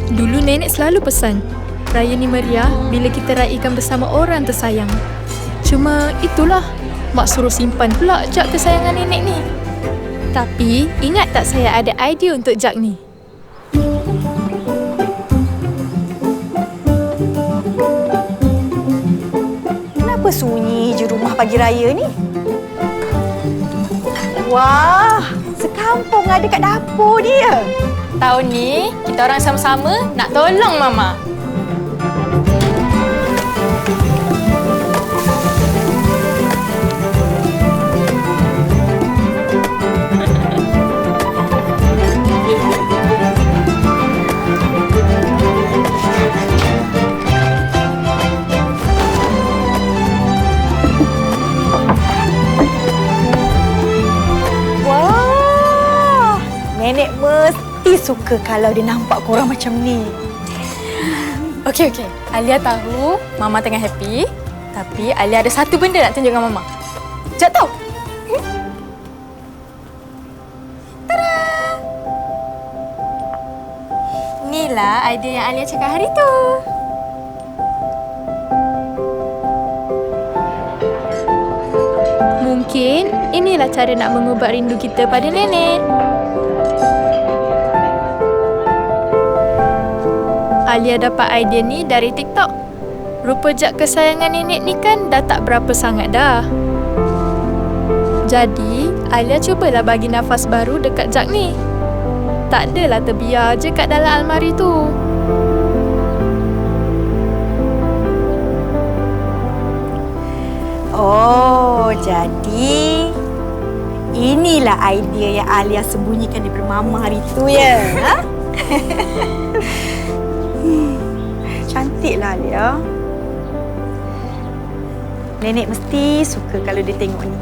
Dulu nenek selalu pesan, raya ni meriah bila kita raikan bersama orang tersayang. Cuma itulah, mak suruh simpan pula jak kesayangan nenek ni. Tapi ingat tak saya ada idea untuk jak ni? Kenapa sunyi je rumah pagi raya ni? Wah, sekampung ada kat dapur dia. Tahun ni, kita orang sama-sama nak tolong Mama. Wah, nenek mesti suka kalau dia nampak korang macam ni. Okey. Alia tahu Mama tengah happy. Tapi Alia ada satu benda nak tunjuk dengan Mama. Jap tahu. Tada! Inilah idea yang Alia cakap hari tu. Mungkin inilah cara nak mengubat rindu kita pada nenek. Alia dapat idea ni dari TikTok. Rupa jak kesayangan nenek ni kan dah tak berapa sangat dah. Jadi, Alia cubalah bagi nafas baru dekat jak ni. Tak adalah terbiar je kat dalam almari tu. Oh, jadi inilah idea yang Alia sembunyikan daripada Mama hari tu ya? Ha? Cantiklah Alia. Nenek mesti suka kalau dia tengok ni.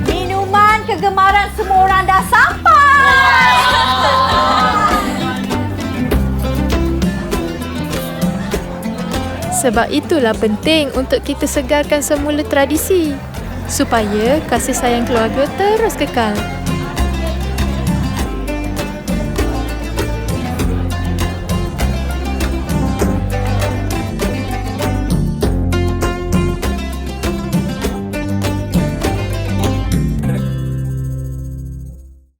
Minuman kegemaran semua orang dah sampai. Sebab itulah penting untuk kita segarkan semula tradisi supaya kasih sayang keluarga terus kekal.